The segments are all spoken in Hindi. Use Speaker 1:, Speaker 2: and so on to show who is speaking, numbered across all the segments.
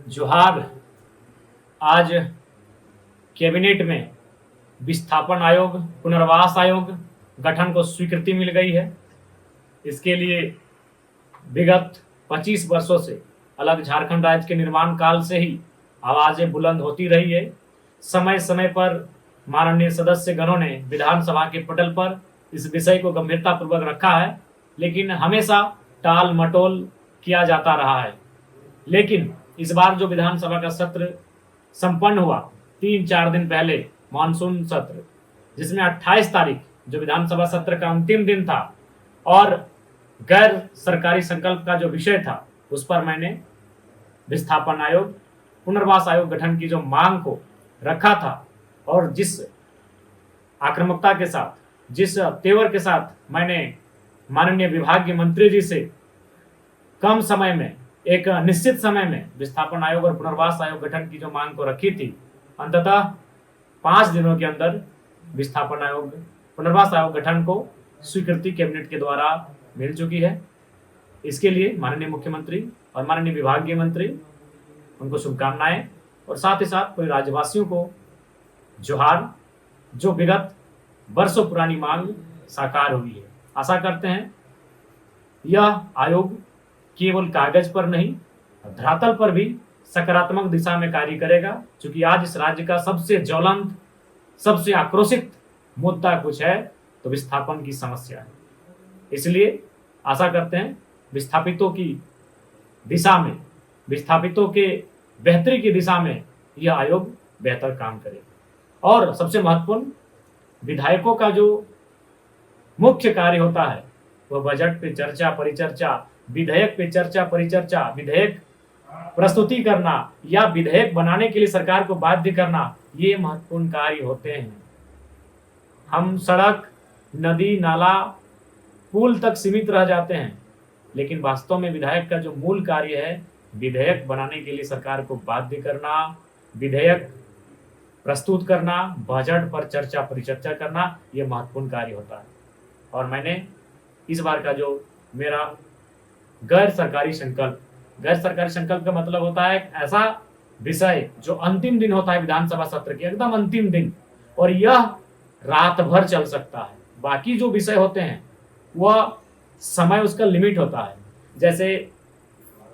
Speaker 1: जोहार। आज कैबिनेट में विस्थापन आयोग, पुनर्वास आयोग गठन को स्वीकृति मिल गई है। इसके लिए विगत 25 वर्षों से अलग झारखंड राज्य के निर्माण काल से ही आवाजें बुलंद होती रही है। समय समय पर माननीय सदस्य गणों ने विधानसभा के पटल पर इस विषय को गंभीरतापूर्वक रखा है, लेकिन हमेशा टाल मटोल किया जाता रहा है। लेकिन इस बार जो विधानसभा का सत्र संपन्न हुआ 3-4 दिन पहले, मानसून सत्र, जिसमें 28 तारीख जो विधानसभा सत्र का अंतिम दिन था और गैर सरकारी संकल्प का जो विषय था, उस पर मैंने विस्थापन आयोग, पुनर्वास आयोग गठन की जो मांग को रखा था और जिस आक्रामकता के साथ, जिस तेवर के साथ मैंने माननीय विभागीय मंत्री जी से कम समय में, एक निश्चित समय में विस्थापन आयोग और पुनर्वास आयोग गठन की जो मांग को रखी थी, अंततः 5 दिनों के अंदर विस्थापन आयोग, पुनर्वास आयोग गठन को स्वीकृति कैबिनेट के द्वारा मिल चुकी है। इसके लिए माननीय मुख्यमंत्री और माननीय विभागीय मंत्री, उनको शुभकामनाएं और साथ ही साथ पूरे राज्यवासियों को जोहार। जो विगत वर्षों पुरानी मांग साकार हुई है, आशा करते हैं यह आयोग केवल कागज पर नहीं, धरातल पर भी सकारात्मक दिशा में कार्य करेगा, क्योंकि आज इस राज्य का सबसे ज्वलंत, सबसे आक्रोशित मुद्दा कुछ है तो विस्थापन की समस्या है। इसलिए आशा करते हैं विस्थापितों की दिशा में, विस्थापितों के बेहतरी की दिशा में यह आयोग बेहतर काम करे। और सबसे महत्वपूर्ण, विधायकों का जो मुख्य कार्य होता है वह बजट पे चर्चा परिचर्चा, विधेयक पे चर्चा परिचर्चा, विधेयक प्रस्तुति करना या विधेयक बनाने के लिए सरकार को बाध्य करना, ये महत्वपूर्ण कार्य होते हैं। हम सड़क, नदी, नाला, पुल तक सीमित रह जाते हैं, लेकिन वास्तव में विधायक का जो मूल कार्य है, विधेयक बनाने के लिए सरकार को बाध्य करना, विधेयक प्रस्तुत करना, बजट पर चर्चा परिचर्चा करना, यह महत्वपूर्ण कार्य होता है। और मैंने इस बार का जो मेरा गैर सरकारी संकल्प का मतलब होता है ऐसा विषय जो अंतिम दिन होता है विधानसभा सत्र के, एकदम अंतिम दिन, और यह रात भर चल सकता है। बाकी जो विषय होते हैं वह समय, उसका लिमिट होता है। जैसे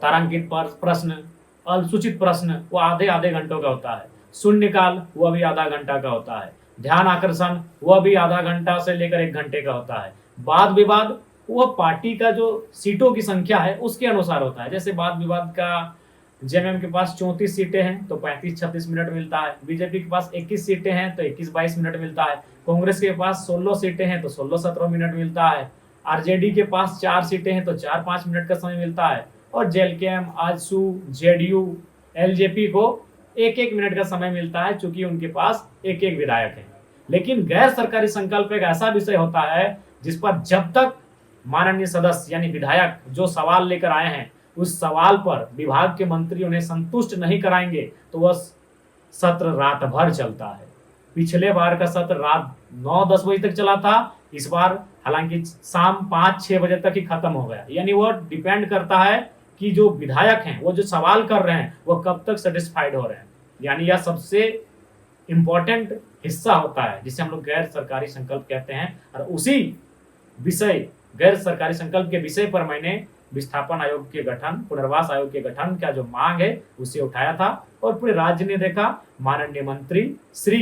Speaker 1: तारांकित प्रश्न, असूचित प्रश्न, वो आधे घंटों का होता है। शून्यकाल वह भी आधा घंटा का होता है। ध्यान आकर्षण वह भी आधा घंटा से लेकर 1 घंटे का होता है। वाद विवाद वह पार्टी का जो सीटों की संख्या है उसके अनुसार होता है। जैसे वाद विवाद का जेएमएम के पास 34 सीटें हैं तो 35-36 मिनट मिलता है। बीजेपी के पास 21 सीटें हैं तो 21-22 मिनट मिलता है। कांग्रेस के पास 16 सीटें हैं तो 16-17 मिनट मिलता है। आरजेडी के पास 4 सीटें हैं तो 4-5 मिनट का समय मिलता है। और जेएलकेएम, आजसू, जेडीयू, एलजेपी को 1-1 मिनट का समय मिलता है, चूंकि उनके पास 1-1 विधायक है। लेकिन गैर सरकारी संकल्प एक ऐसा विषय होता है जिस पर जब तक माननीय सदस्य यानी विधायक जो सवाल लेकर आए हैं, उस सवाल पर विभाग के मंत्री उन्हें संतुष्ट नहीं कराएंगे तो वह सत्र रात भर चलता है। पिछले बार का सत्र रात 9-10 बजे तक चला था। इस बार हालांकि शाम 5-6 बजे तक ही खत्म हो गया। यानी वह डिपेंड करता है कि जो विधायक हैं, वो जो सवाल कर रहे हैं, वो कब तक सेटिस्फाइड हो रहे हैं। यानी यह सबसे इंपॉर्टेंट हिस्सा होता है जिसे हम लोग गैर सरकारी संकल्प कहते हैं। और उसी विषय, गैर सरकारी संकल्प के विषय पर मैंने विस्थापन आयोग के गठन, पुनर्वास आयोग के गठन का जो मांग है उसे उठाया था और पूरे राज्य ने देखा। माननीय मंत्री श्री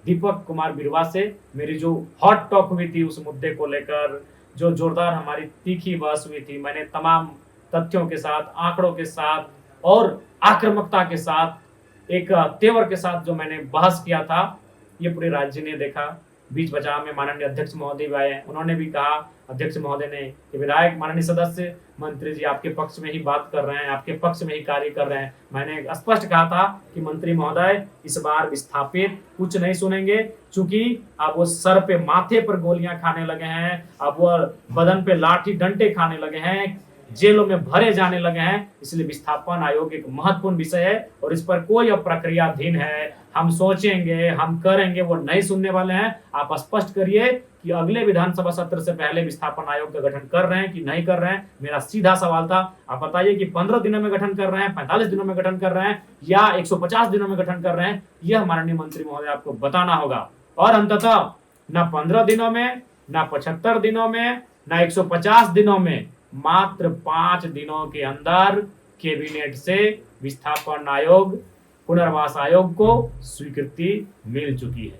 Speaker 1: दीपक कुमार बिरुवा से मेरी जो हॉट टॉक हुई थी उस मुद्दे को लेकर, जो जोरदार हमारी तीखी बहस हुई थी, मैंने तमाम तथ्यों के साथ, आंकड़ों के साथ और आक्रामकता के साथ, एक तेवर के साथ जो मैंने बहस किया था, ये पूरे राज्य ने देखा। बीच बचाव में माननीय अध्यक्ष महोदय भी आए, उन्होंने भी कहा, अध्यक्ष महोदय ने, कि विधायक, माननीय सदस्य, मंत्री जी आपके पक्ष में ही बात कर रहे हैं, आपके पक्ष में ही कार्य कर रहे हैं। मैंने स्पष्ट कहा था कि मंत्री महोदय इस बार विस्थापित कुछ नहीं सुनेंगे, क्योंकि अब वो सर पे, माथे पर गोलियां खाने लगे हैं, अब वो बदन पे लाठी डंडे खाने लगे हैं, जेलों में भरे जाने लगे हैं। इसलिए विस्थापन आयोग एक महत्वपूर्ण विषय है और इस पर कोई अब प्रक्रियाधीन है, हम सोचेंगे, हम करेंगे, वो नहीं सुनने वाले हैं। आप स्पष्ट करिए कि अगले विधानसभा सत्र से पहले विस्थापन आयोग का गठन कर रहे हैं कि नहीं कर रहे हैं। मेरा सीधा सवाल था, आप बताइए कि 15 दिनों में गठन कर रहे हैं, 45 दिनों में गठन कर रहे हैं या 150 दिनों में गठन कर रहे हैं, यह माननीय मंत्री महोदय आपको बताना होगा। और अंततः ना 15 दिनों में, ना 75 दिनों में, ना 150 दिनों में, मात्र 5 दिनों के अंदर कैबिनेट से विस्थापन आयोग, पुनर्वास आयोग को स्वीकृति मिल चुकी है।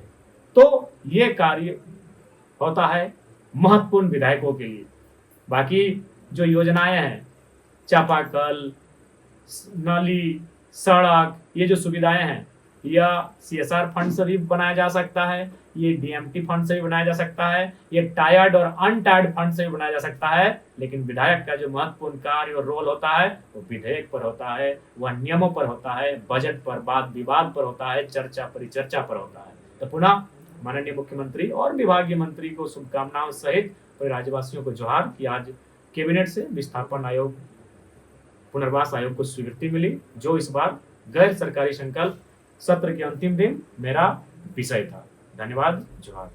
Speaker 1: तो ये कार्य होता है महत्वपूर्ण विधायकों के लिए। बाकी जो योजनाएं हैं, चापाकल, नाली, सड़क, ये जो सुविधाएं हैं, यह CSR फंड से भी बनाया जा सकता है, ये DMT फंड से भी बनाया जा सकता है, ये टायर्ड और अनटायर्ड फंड से भी बनाया जा सकता है। लेकिन विधायक का जो महत्वपूर्ण कार्य और रोल होता है वो विधेयक पर होता है, वह नियमों पर होता है, बजट पर, वाद विवाद पर होता है, चर्चा परिचर्चा पर होता है। तो पुनः माननीय मुख्यमंत्री और विभागीय मंत्री को शुभकामनाओं सहित राज्यवासियों को जोहार कि आज कैबिनेट से विस्थापन आयोग, पुनर्वास आयोग को स्वीकृति मिली, जो इस बार गैर सरकारी संकल्प सत्र के अंतिम दिन मेरा विषय था। धन्यवाद, जोहार।